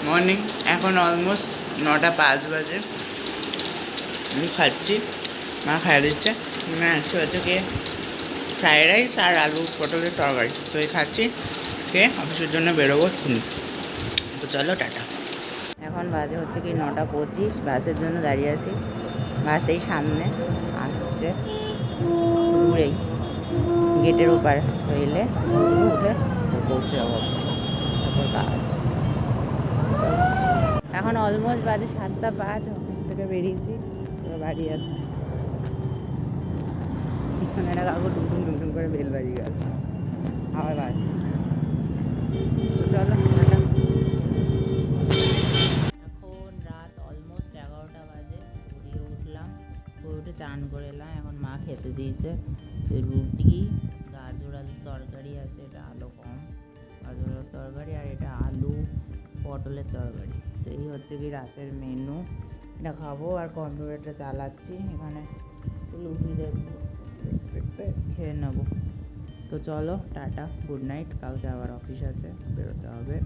Morning, এখন almost 9:05 বাজে। আমি খাচ্ছি, মা খাইয়ে দিচ্ছে। আজকে হচ্ছে গিয়ে ফ্রাইড রাইস আর আলু পটলের তরকারি। তো এই খাচ্ছি, খেয়ে অফিসের জন্য বেরোবো। তো চলো টাটা। এখন বাজে হচ্ছে কি 9:25, বাসের জন্য দাঁড়িয়ে আছি। বাস এই সামনে আসছে, দূরেই গেটের ওপারে। তো এলে উঠে পৌঁছে যাবো তারপর কাজ। এখন অলমোস্ট বাজে 7:05, অফিস থেকে বেরিয়েছি, এবার বাড়ি যাচ্ছি। পিছনে একটা কাকু টুকটুম টুকটুম করে বেল বাজিয়ে গেল, আবার বাজছে। তো চলো টাটা। এখন রাত অলমোস্ট 11টা বাজে। ঘুরিয়ে উঠলাম, ঘুরে উঠে চান করে এলাম। এখন মা খেতে দিয়েছে রুটি, গাজর আলুর তরকারি আছে, এটা আলু কম, গাজর আলুর তরকারি, আর এটা আলু পটলের তরকারি। তো এই হচ্ছে কি রাতের মেনু, এটা খাবো। আর কম্পিউটারটা চালাচ্ছি, এখানে লুচি দেখবো, দেখতে খেয়ে নেবো। তো চলো টাটা, গুড নাইট। কালকে আবার অফিস আছে, বেরোতে হবে।